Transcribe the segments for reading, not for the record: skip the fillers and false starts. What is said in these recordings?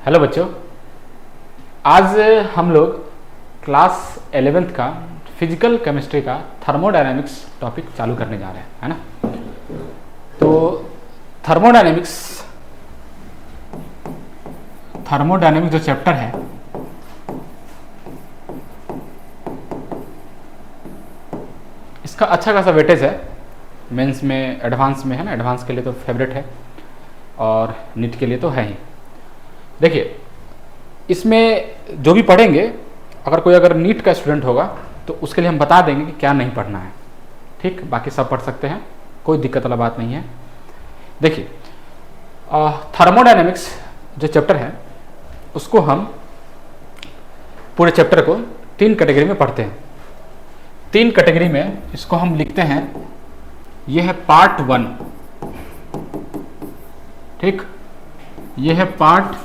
Hello बच्चों, आज हम लोग क्लास 11th का फिजिकल केमिस्ट्री का थर्मोडायनेमिक्स टॉपिक चालू करने जा रहे हैं, है ना। तो थर्मोडायनेमिक्स जो चैप्टर है इसका अच्छा खासा वेटेज है मेंस में, एडवांस में, है ना। एडवांस के लिए तो फेवरेट है और नीट के लिए तो है ही। देखिए, इसमें जो भी पढ़ेंगे, अगर नीट का स्टूडेंट होगा तो उसके लिए हम बता देंगे कि क्या नहीं पढ़ना है, ठीक। बाकी सब पढ़ सकते हैं, कोई दिक्कत वाला बात नहीं है। देखिए, थर्मोडायनेमिक्स जो चैप्टर है उसको हम पूरे चैप्टर को 3 कैटेगरी में पढ़ते हैं। 3 कैटेगरी में इसको हम लिखते हैं, यह है पार्ट 1, ठीक। यह है पार्ट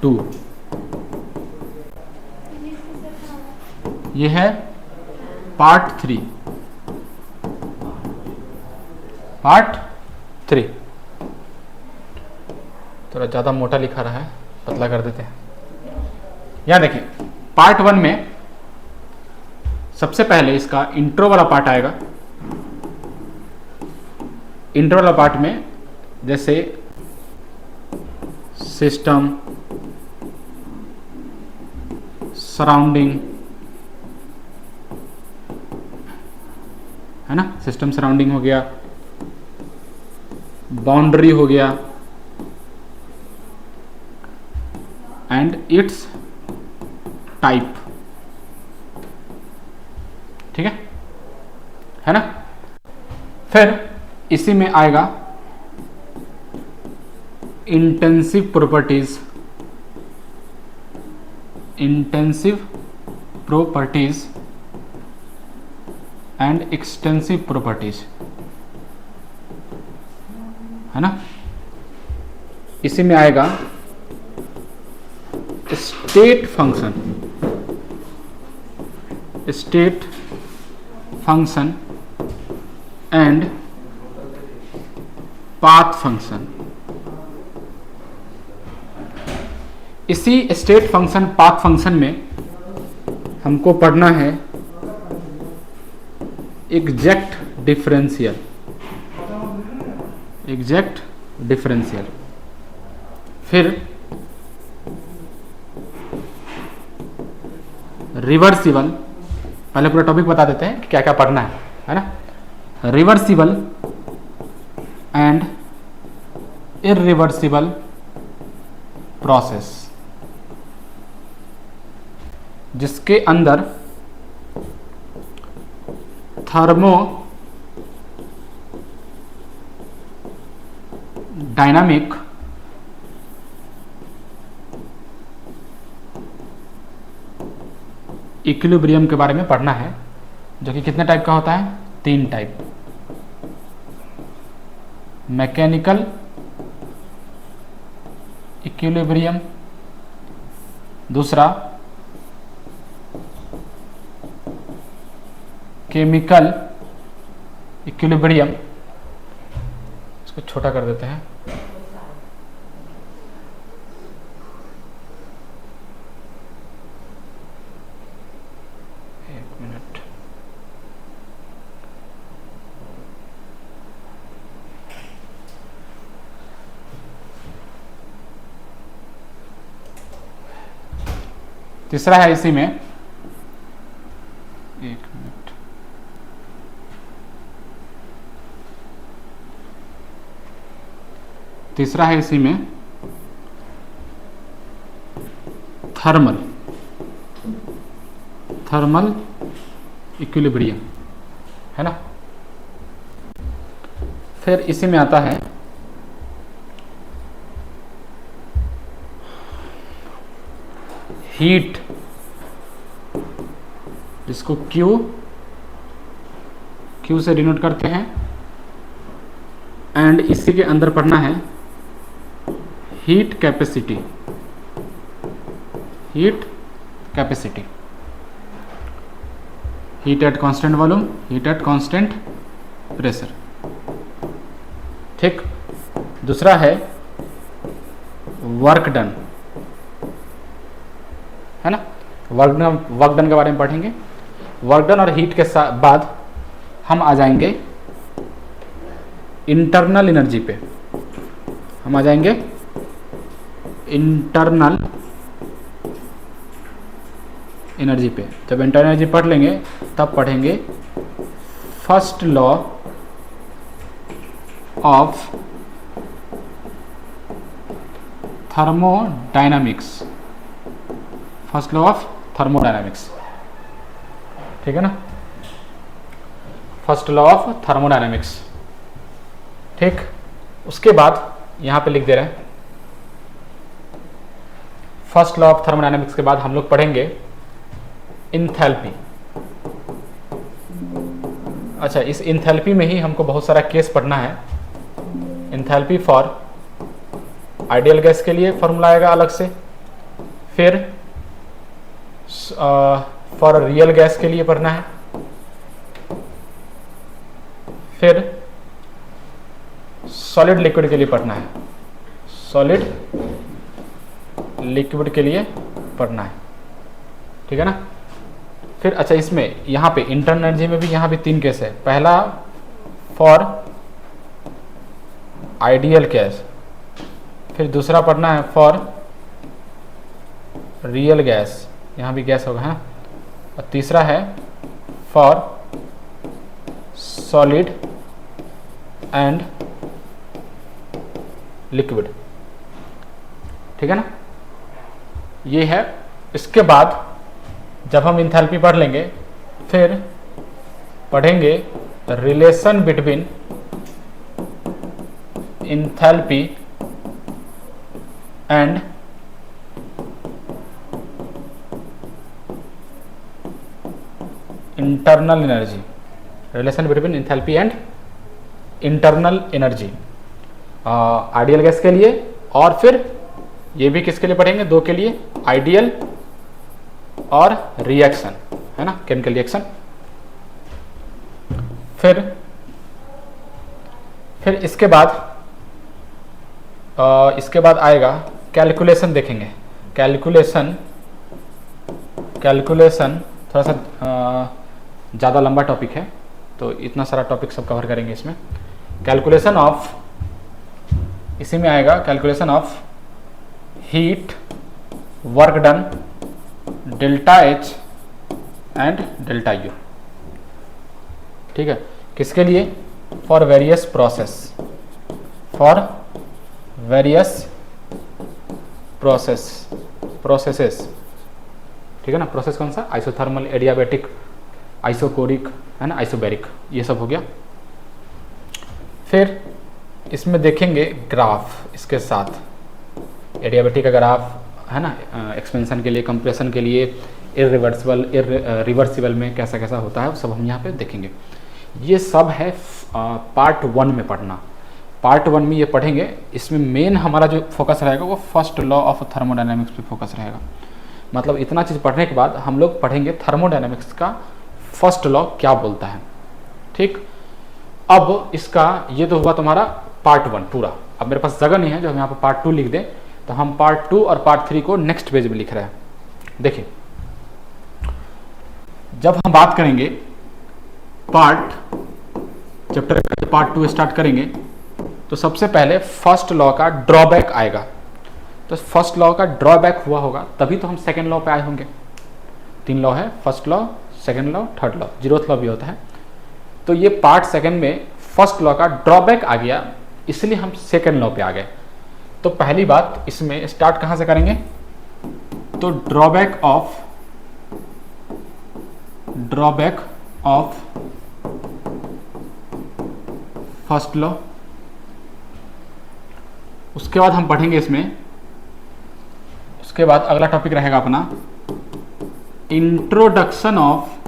2, यह है पार्ट 3, थोड़ा ज़्यादा मोटा लिखा रहा है, पतला कर देते हैं। यहाँ देखिए, पार्ट 1 में सबसे पहले इसका इंट्रो वाला पार्ट आएगा। इंट्रो वाला पार्ट में जैसे सिस्टम, सराउंडिंग, है ना। सिस्टम सराउंडिंग हो गया, बाउंड्री हो गया, एंड इट्स टाइप, ठीक है ना। फिर इसी में आएगा intensive properties, and extensive properties, है ना। इसी में आएगा state function and path function. इसी स्टेट फंक्शन, पाथ फंक्शन में हमको पढ़ना है एग्जैक्ट डिफरेंशियल, फिर रिवर्सिबल। पहले पूरा टॉपिक बता देते हैं कि क्या क्या पढ़ना है ना। रिवर्सिबल एंड इरिवर्सिबल प्रोसेस, जिसके अंदर थर्मो डायनामिक, इक्विलिब्रियम के बारे में पढ़ना है, जो कि कितने टाइप का होता है? 3 टाइप। मैकेनिकल इक्विलिब्रियम, दूसरा केमिकल इक्विलिब्रियम, इसको छोटा कर देते हैं, एक मिनट। तीसरा है इसी में, एक मिनट, तीसरा है इसी में थर्मल इक्विलिब्रियम, है ना। फिर इसी में आता है हीट, जिसको क्यू से डिनोट करते हैं, एंड इसी के अंदर पढ़ना है heat capacity, heat at constant volume, heat at constant pressure, ठीक। दूसरा है वर्क डन, है ना। वर्क डन के बारे में पढ़ेंगे। वर्क डन और हीट के साथ बाद हम आ जाएंगे इंटरनल एनर्जी पे। हम आ जाएंगे इंटरनल एनर्जी पे। जब इंटरनल एनर्जी पढ़ लेंगे तब पढ़ेंगे first law of thermodynamics. First law of thermodynamics, ठीक है ना। फर्स्ट लॉ ऑफ थर्मोडायनामिक्स, ठीक। उसके बाद यहां पे लिख दे रहे हैं फर्स्ट लॉ ऑफ थर्मोडायनामिक्स के बाद हम लोग पढ़ेंगे इंथैल्पी। अच्छा, इस इंथैल्पी में ही हमको बहुत सारा केस पढ़ना है। इंथैल्पी फॉर आइडियल गैस के लिए फॉर्मूला आएगा अलग से, फिर फॉर रियल गैस के लिए पढ़ना है, फिर सॉलिड लिक्विड के लिए पढ़ना है, सॉलिड लिक्विड के लिए पढ़ना है, ठीक है ना। फिर अच्छा, इसमें यहाँ पे इंटरनल एनर्जी में भी यहाँ भी 3 केस है। पहला फॉर आइडियल गैस, फिर दूसरा पढ़ना है फॉर रियल गैस, यहाँ भी गैस होगा है, और तीसरा है फॉर सॉलिड एंड लिक्विड, ठीक है ना। ये है। इसके बाद जब हम इंथैल्पी पढ़ लेंगे फिर पढ़ेंगे relation between enthalpy and internal energy. Relation between enthalpy and internal energy ideal gas के लिए, और फिर ये भी किसके लिए पढ़ेंगे, 2 के लिए, आइडियल और रिएक्शन, है ना, केमिकल रिएक्शन। फिर इसके बाद आएगा कैलकुलेशन देखेंगे। कैलकुलेशन थोड़ा सा ज़्यादा लंबा टॉपिक है, तो इतना सारा टॉपिक सब कवर करेंगे इसमें। कैलकुलेशन ऑफ, इसी में आएगा calculation of heat, work done, delta H and delta U, ठीक है। किसके लिए, फॉर वेरियस प्रोसेसेस, ठीक है ना। प्रोसेस कौन सा, आइसोथर्मल, एडियाबैटिक, आइसोकोरिक, है ना, आइसोबैरिक, ये सब हो गया। फिर इसमें देखेंगे ग्राफ इसके साथ, एडियाबैटिक का ग्राफ, है ना, एक्सपेंशन के लिए, कंप्रेशन के लिए, रिवर्सिबल में कैसा कैसा होता है, वो सब हम यहाँ पे देखेंगे। ये सब है पार्ट 1 में पढ़ना। पार्ट 1 में ये पढ़ेंगे। इसमें मेन हमारा जो फोकस रहेगा वो फर्स्ट लॉ ऑफ थर्मोडायनामिक्स पे फोकस रहेगा। मतलब इतना चीज़ पढ़ने के बाद हम लोग पढ़ेंगे थर्मोडायनामिक्स का फर्स्ट लॉ क्या बोलता है, ठीक। अब इसका ये तो हुआ तुम्हारा पार्ट 1 पूरा। अब मेरे पास जगह नहीं है जो हम यहाँ पर पार्ट 2 लिख दें, तो हम पार्ट 2 और पार्ट 3 को नेक्स्ट पेज में लिख रहे हैं। देखिए, जब हम बात करेंगे चैप्टर पार्ट 2 स्टार्ट करेंगे, तो सबसे पहले फर्स्ट लॉ का ड्रॉबैक आएगा। तो फर्स्ट लॉ का ड्रॉबैक हुआ होगा तभी तो हम सेकेंड लॉ पे आए होंगे। 3 लॉ है, first law, second law, third law, 0th law भी होता है। तो ये पार्ट 2 में फर्स्ट लॉ का ड्रॉबैक आ गया, इसलिए हम सेकेंड लॉ पे आ गए। तो पहली बात इसमें स्टार्ट कहां से करेंगे, तो ड्रॉबैक ऑफ फर्स्ट लॉ। उसके बाद हम पढ़ेंगे इसमें, उसके बाद अगला टॉपिक रहेगा अपना introduction of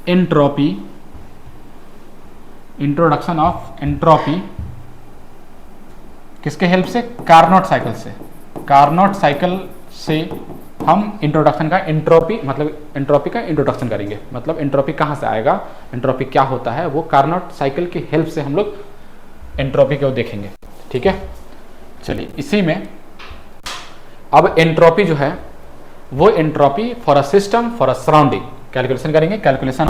entropy. Introduction of entropy किसके हेल्प से, कार्नोट साइकिल से। कार्नोट साइकिल से हम इंट्रोडक्शन का एंट्रोपी का इंट्रोडक्शन करेंगे। मतलब एंट्रोपी कहाँ से आएगा, एंट्रोपी क्या होता है, वो कार्नोट साइकिल की हेल्प से हम लोग एंट्रोपी को देखेंगे, ठीक है। चलिए इसी में अब एंट्रोपी जो है वो entropy for a system for a surrounding calculation करेंगे। Calculation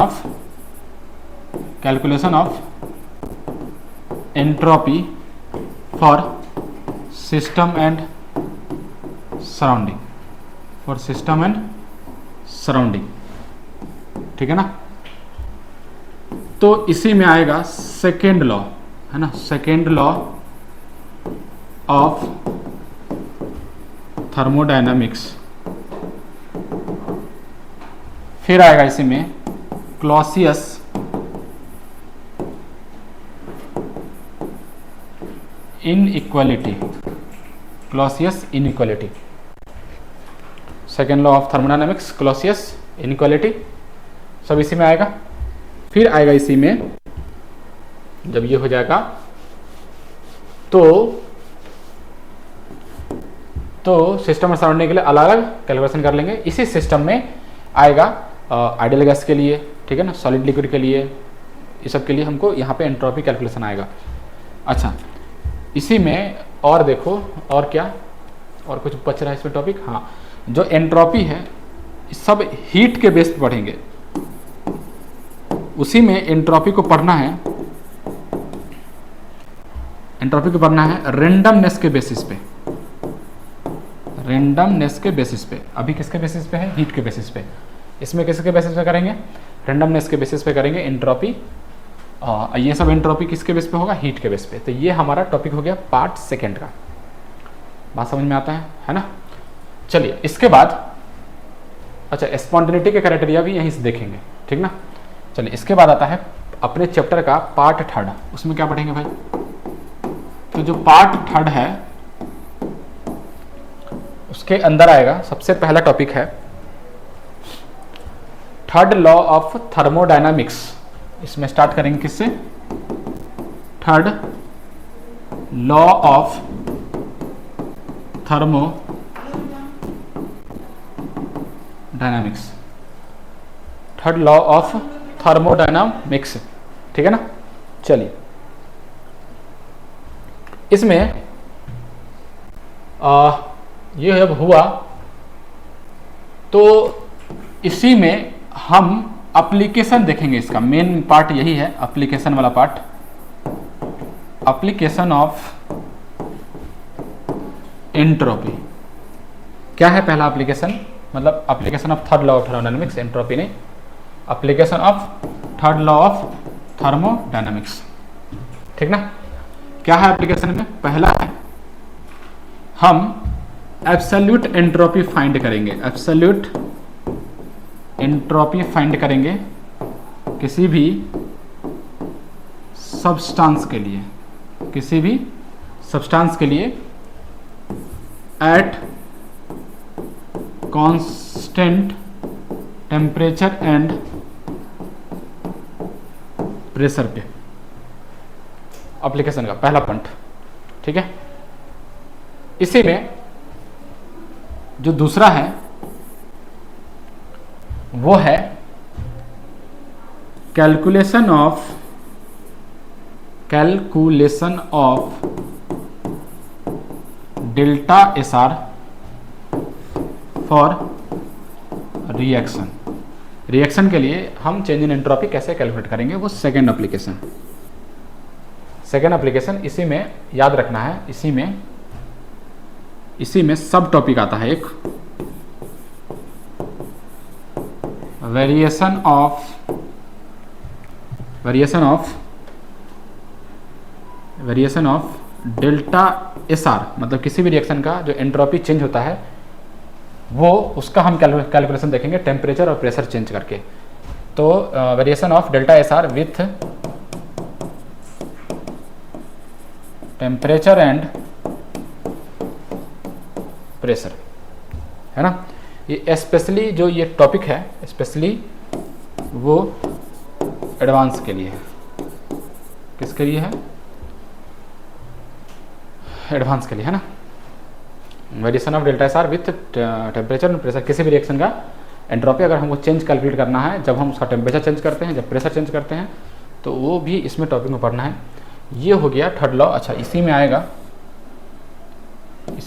of entropy for system and surrounding, for system and surrounding, ठीक है ना। तो इसी में आएगा सेकेंड लॉ, है ना, सेकेंड लॉ ऑफ थर्मोडायनामिक्स। फिर आएगा इसी में Clausius inequality, Clausius inequality, second law of thermodynamics, Clausius inequality, सब इसी में आएगा। फिर आएगा इसी में, जब ये हो जाएगा तो सिस्टम और सराउंडिंग के लिए अलग अलग कैलकुलेशन कर लेंगे। इसी सिस्टम में आएगा आइडियल गैस के लिए, ठीक है ना, सॉलिड लिक्विड के लिए, ये सब के लिए हमको यहाँ पे एंट्रोपी कैलकुलेशन आएगा। अच्छा, इसी में और देखो और क्या, और कुछ बच रहा है इसमें टॉपिक। हाँ, जो एंट्रोपी है सब हीट के बेस पे पढ़ेंगे। उसी में एंट्रोपी को पढ़ना है, एंट्रोपी को पढ़ना है रेंडमनेस के बेसिस पे, रेंडमनेस के बेसिस पे। अभी किसके बेसिस पे है? हीट के बेसिस पे। इसमें किसके बेसिस पे करेंगे? रेंडमनेस के बेसिस पे करेंगे एंट्रोपी। ये सब एंट्रोपी किसके बेस पे होगा? हीट के बेस पे। तो ये हमारा टॉपिक हो गया पार्ट सेकेंड का। बात समझ में आता है ना। चलिए इसके बाद अच्छा स्पॉन्टेनिटी के क्राइटेरिया भी यहीं से देखेंगे, ठीक ना। चलिए इसके बाद आता है अपने चैप्टर का पार्ट थर्ड। उसमें क्या पढ़ेंगे भाई? तो जो पार्ट थर्ड है उसके अंदर आएगा, सबसे पहला टॉपिक है थर्ड लॉ ऑफ थर्मोडायनामिक्स। इसमें स्टार्ट करेंगे किससे? Third law of thermodynamics, third law of thermodynamics, ठीक है ना। चलिए इसमें ये जब हुआ तो इसी में हम एप्लीकेशन देखेंगे। इसका मेन पार्ट यही है, एप्लीकेशन वाला पार्ट। एप्लीकेशन ऑफ एंट्रोपी क्या है? पहला एप्लीकेशन मतलब application of third law of thermodynamics, entropy नहीं, application of third law of thermodynamics, ठीक ना। क्या है एप्लीकेशन में? पहला है हम एब्सोल्यूट एंट्रोपी फाइंड करेंगे। एब्सोल्यूट एंट्रोपी फाइंड करेंगे किसी भी सब्सटेंस के लिए, किसी भी सब्सटेंस के लिए at constant temperature and pressure पे। एप्लीकेशन का पहला पॉइंट, ठीक है। इसी में जो दूसरा है वो है calculation of delta S R for reaction. Reaction के लिए हम चेंज इन एंट्रोपी कैसे कैलकुलेट करेंगे, वो सेकेंड एप्लीकेशन। सेकेंड एप्लीकेशन इसी में याद रखना है। इसी में सब टॉपिक आता है एक, variation of delta S R, मतलब किसी भी रिएक्शन का जो एंट्रोपी चेंज होता है वो उसका हम कैलकुलेशन देखेंगे टेम्परेचर और प्रेशर चेंज करके। तो variation of delta S R with temperature and pressure, है ना। ये स्पेशली जो ये टॉपिक है स्पेशली वो एडवांस के लिए है। किसके लिए है? एडवांस के लिए, है ना। Variation of delta S R with temperature and pressure, किसी भी रिएक्शन का एंट्रोपी अगर हमको चेंज कैलकुलेट करना है, जब हम उसका टेम्परेचर चेंज करते हैं, जब प्रेशर चेंज करते हैं, तो वो भी इसमें टॉपिक में पढ़ना है। ये हो गया थर्ड लॉ। अच्छा, इसी में आएगा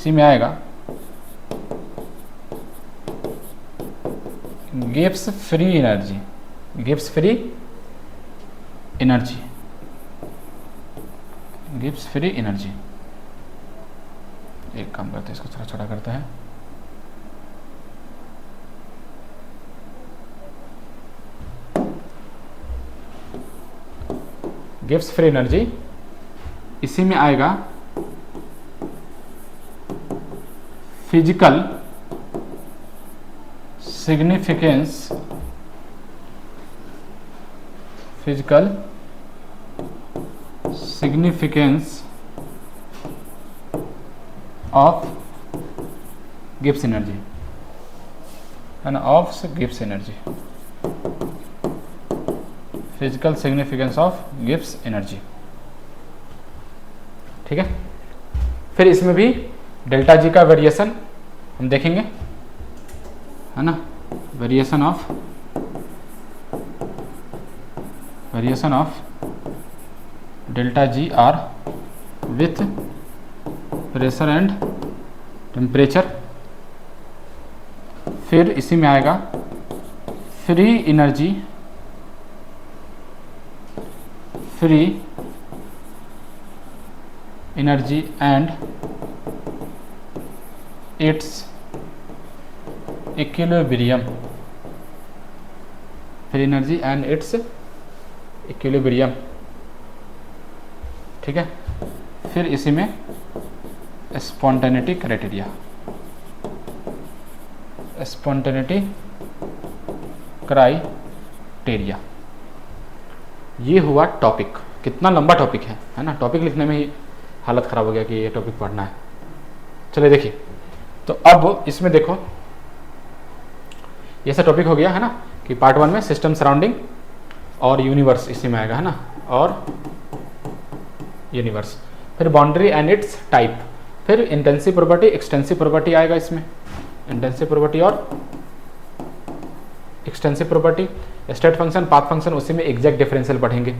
इसी में आएगा gives free energy, gives free energy, gives free energy. एक काम करते हैं, इसको थोड़ा छोटा करते हैं। गिव्स फ्री एनर्जी, इसी में आएगा physical significance, physical significance of Gibbs energy, है ना, of Gibbs energy, physical significance of Gibbs energy. ठीक है, फिर इसमें भी डेल्टा जी का वेरिएशन हम देखेंगे, है ना, variation of delta G R with pressure and temperature. फिर इसी में आएगा free energy, free energy and its equilibrium, free energy and its equilibrium. ठीक है, फिर इसी में स्पॉन्टेनिटी क्राइटेरिया, स्पॉन्टेनिटी क्राइटेरिया। ये हुआ टॉपिक। कितना लंबा टॉपिक है ना, टॉपिक लिखने में ही हालत ख़राब हो गया कि ये टॉपिक पढ़ना है। चलिए देखिए, तो अब इसमें देखो, ये सा टॉपिक हो गया है ना कि पार्ट 1 में सिस्टम सराउंडिंग और यूनिवर्स इसी में आएगा, है ना, और यूनिवर्स। फिर बाउंड्री एंड इट्स टाइप, फिर इंटेंसिव प्रॉपर्टी, एक्सटेंसिव प्रॉपर्टी आएगा इसमें, इंटेंसिव प्रॉपर्टी और extensive property. State function, path function, उसी में एग्जैक्ट डिफरेंशियल पढ़ेंगे।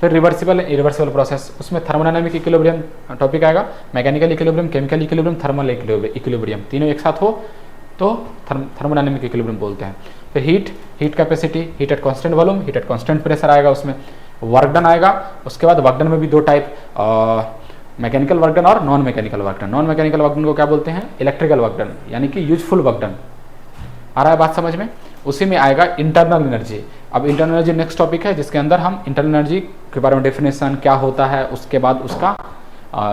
फिर रिवर्सिबल इरिवर्सिबल प्रोसेस, उसमें थर्मोडायनामिक इक्विलिब्रियम टॉपिक आएगा, mechanical equilibrium, chemical equilibrium, thermal equilibrium, तीनों एक साथ हो तो थर्मोडायनामिक इक्विलिब्रियम बोलते हैं। फिर heat capacity, heat at constant volume, heat at constant pressure आएगा उसमें। वर्क डन आएगा, उसके बाद वर्क डन में भी दो टाइप, मैकेनिकल वर्क डन और non mechanical work done. Non mechanical work done को क्या बोलते हैं, इलेक्ट्रिकल वर्क डन, यानी कि यूजफुल वर्क डन। आ रहा है बात समझ में। उसी में आएगा इंटरनल एनर्जी। अब इंटरनल एनर्जी नेक्स्ट टॉपिक है, जिसके अंदर हम इंटरनल एनर्जी के बारे में डेफिनेशन क्या होता है, उसके बाद उसका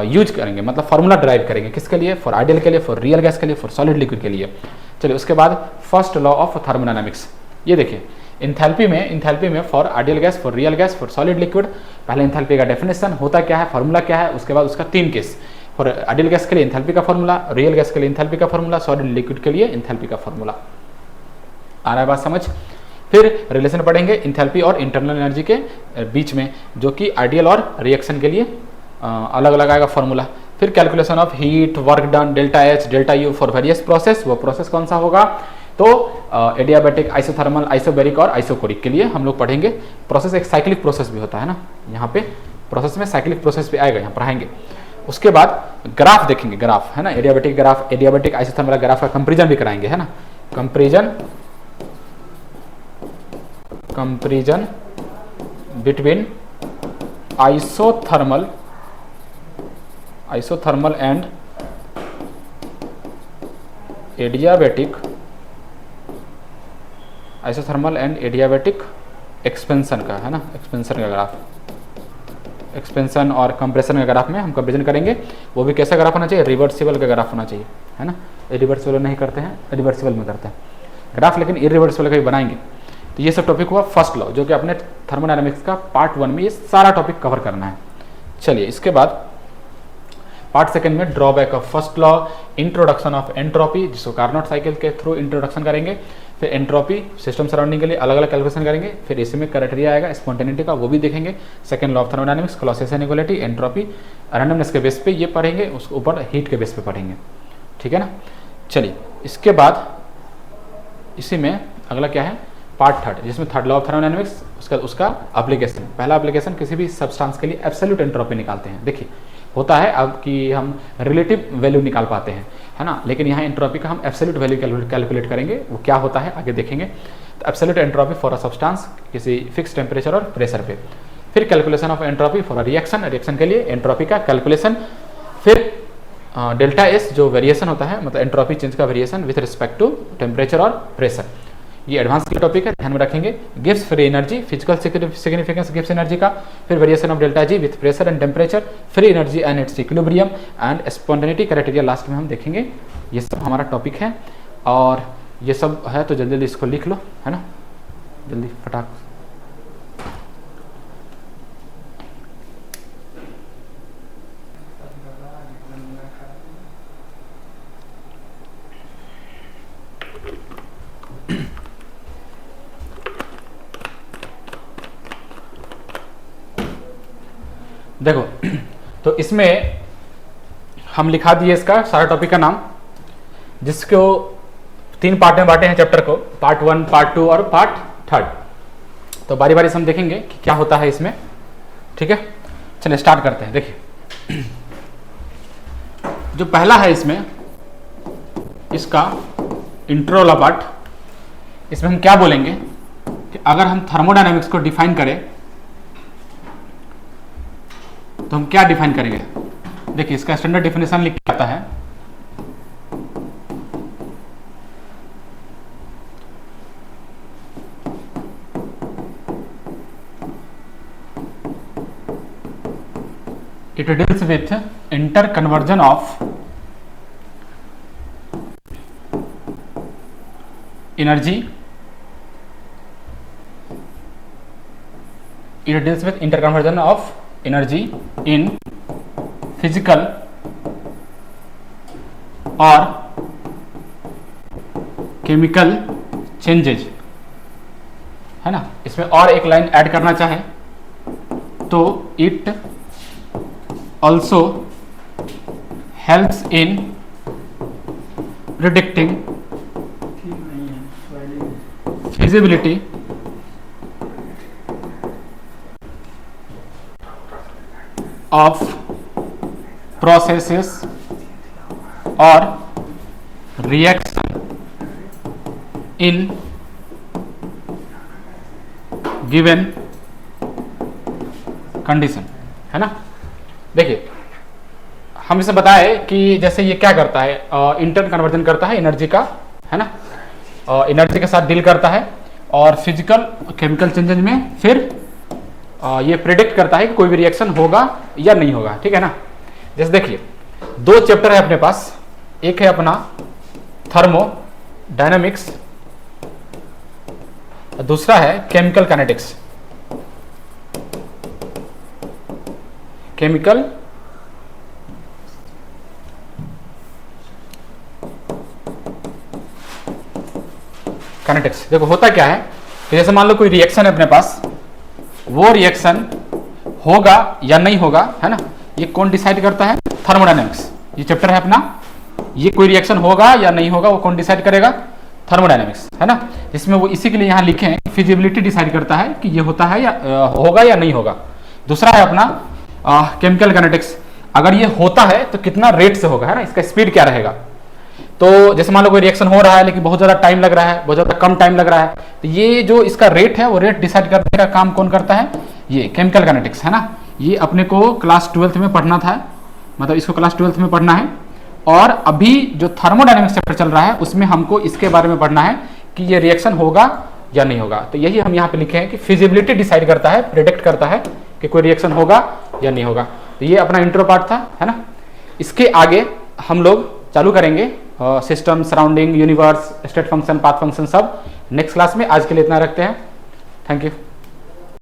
यूज करेंगे, मतलब फार्मूला ड्राइव करेंगे। किसके लिए, फॉर आइडियल के लिए, फॉर रियल गैस के लिए, फॉर सॉलिड लिक्विड के लिए। चलिए, उसके बाद फर्स्ट लॉ ऑफ थर्मोडायनामिक्स। ये देखिए, इंथैल्पी में for ideal gas, for real gas, for solid liquid, पहले इंथैल्पी का डेफिनेशन होता क्या है, फार्मूला क्या है, उसके बाद उसका 3 केस। फॉर आइडियल गैस के लिए इंथैल्पी का फार्मूला, रियल गैस के लिए इंथैल्पी का फार्मूला, सॉलिड लिक्विड के लिए इंथैल्पी का फार्मूला। आ रहा है बात समझ। फिर रिलेशन पढ़ेंगे इंथैल्पी और इंटरनल एनर्जी के बीच में, जो कि आइडियल और रिएक्शन के लिए अलग अलग आएगा फार्मूला। फिर calculation of heat, work done, delta H, delta U for various process. वो प्रोसेस कौन सा होगा, तो एडियाबैटिक, आइसोथर्मल, आइसोबैरिक और आइसोकोरिक के लिए हम लोग पढ़ेंगे। प्रोसेस एक साइक्लिक प्रोसेस भी होता है ना, यहाँ पे प्रोसेस में साइक्लिक प्रोसेस भी आएगा, यहाँ पढ़ाएंगे। उसके बाद ग्राफ देखेंगे, ग्राफ है ना, adiabatic graph, adiabatic isothermal graph का कंपेरिजन भी कराएंगे, है ना, comparison between isothermal and adiabatic, isothermal and adiabatic expansion का, है ना, एक्सपेंशन का ग्राफ, एक्सपेंशन और कंप्रेशन के ग्राफ में हम कंपेरिजन करेंगे। वो भी कैसा ग्राफ होना चाहिए, रिवर्सिबल का ग्राफ होना चाहिए, है ना। रिवर्सिबल नहीं करते हैं, रिवर्सिबल में करते हैं ग्राफ, लेकिन इरिवर्सिबल का भी बनाएंगे। तो ये सब टॉपिक हुआ फर्स्ट लॉ, जो कि अपने थर्मोडायनामिक्स का पार्ट 1 में ये सारा टॉपिक कवर करना है। चलिए, इसके बाद पार्ट 2 में drawback of first law, introduction of entropy, जिसको कार्नोट साइकिल के थ्रू इंट्रोडक्शन करेंगे। फिर एंट्रोपी सिस्टम सराउंडिंग के लिए अलग अलग कैलकुलेशन करेंगे। फिर इसी में क्राइटेरिया आएगा स्पॉन्टेनिटी का, वो भी देखेंगे। Second law of thermodynamics, Clausius inequality, entropy, randomness के बेस पे ये पढ़ेंगे, उसके ऊपर हीट के बेस पे पढ़ेंगे, ठीक है ना। चलिए, इसके बाद इसी में अगला क्या है, पार्ट 3, जिसमें थर्ड लॉ ऑफ थर्मोडायनामिक्स, उसका एप्लीकेशन। पहला एप्लीकेशन, किसी भी सब्सटेंस के लिए एब्सोल्यूट एंट्रोपी निकालते हैं। देखिए, होता है अब कि हम रिलेटिव वैल्यू निकाल पाते हैं, है ना। लेकिन यहाँ एंट्रोपी का हम एब्सोल्यूट वैल्यू कैलकुलेट करेंगे, वो क्या होता है आगे देखेंगे। तो absolute entropy for a substance किसी फिक्स टेम्परेचर और प्रेशर पे, फिर calculation of entropy for a reaction, reaction के लिए एंट्रोपी का कैलकुलेशन, फिर डेल्टा एस जो वेरिएशन होता है, मतलब एंट्रोपी चेंज का variation with respect to temperature और प्रेशर। ये एडवांस की टॉपिक है, ध्यान में रखेंगे। Gives free energy, physical significance gives energy का, फिर variation of delta ji with pressure and temperature, free energy and its equilibrium and spontaneity criteria last में हम देखेंगे। ये सब हमारा टॉपिक है और ये सब है, तो जल्दी जल्दी इसको लिख लो, है ना, जल्दी फटाक। देखो तो इसमें हम लिखा दिए इसका सारा टॉपिक का नाम, जिसको 3 पार्ट में बांटे हैं चैप्टर को, पार्ट 1, पार्ट 2 और पार्ट 3। तो बारी बारी से हम देखेंगे कि क्या होता है इसमें, ठीक है। चलिए स्टार्ट करते हैं। देखिए जो पहला है इसमें, इसका इंट्रो वाला पार्ट, इसमें हम क्या बोलेंगे कि अगर हम थर्मोडायनामिक्स को डिफाइन करें तो हम क्या डिफाइन करेंगे। देखिए इसका स्टैंडर्ड डेफिनेशन लिख के आता है, it deals with interconversion of energy, it deals with interconversion of energy in physical or chemical changes, है ना। इसमें और एक लाइन ऐड करना चाहे तो it also helps in predicting feasibility of processes or reaction in given condition, है ना। देखिए हम इसे बताए कि जैसे ये क्या करता है, इंटर कन्वर्जन करता है एनर्जी का, है ना, एनर्जी के साथ डील करता है और फिजिकल केमिकल चेंजेस में फिर ये प्रेडिक्ट करता है कि कोई भी रिएक्शन होगा या नहीं होगा, ठीक है ना। जैसे देखिए 2 चैप्टर है अपने पास, एक है अपना थर्मोडायनामिक्स, दूसरा है केमिकल काइनेटिक्स, केमिकल काइनेटिक्स। देखो होता क्या है कि जैसे मान लो कोई रिएक्शन है अपने पास, वो रिएक्शन होगा या नहीं होगा, है ना, ये कौन डिसाइड करता है, थर्मोडायनामिक्स। ये चैप्टर है अपना, ये कोई रिएक्शन होगा या नहीं होगा वो कौन डिसाइड करेगा, थर्मोडायनामिक्स, है ना। इसमें वो इसी के लिए यहाँ लिखे हैं, फिजिबिलिटी डिसाइड करता है कि ये होता है या होगा या नहीं होगा। दूसरा है अपना केमिकल काइनेटिक्स, अगर ये होता है तो कितना रेट से होगा, है ना, इसका स्पीड क्या रहेगा। तो जैसे मान लो कोई रिएक्शन हो रहा है लेकिन बहुत ज़्यादा टाइम लग रहा है, बहुत ज़्यादा कम टाइम लग रहा है, तो ये जो इसका रेट है वो रेट डिसाइड करने का काम कौन करता है, ये केमिकल काइनेटिक्स, है ना। ये अपने को क्लास 12th में पढ़ना था, मतलब इसको क्लास 12th में पढ़ना है। और अभी जो थर्मोडायनामिक्स चैप्टर चल रहा है उसमें हमको इसके बारे में पढ़ना है कि ये रिएक्शन होगा या नहीं होगा। तो यही हम यहाँ पे लिखे हैं कि फिजिबिलिटी डिसाइड करता है, प्रेडिक्ट करता है कि कोई रिएक्शन होगा या नहीं होगा। तो ये अपना इंट्रो पार्ट था, है ना। इसके आगे हम लोग चालू करेंगे system, surrounding, universe, state function, path function सब नेक्स्ट क्लास में। आज के लिए इतना रखते हैं, थैंक यू।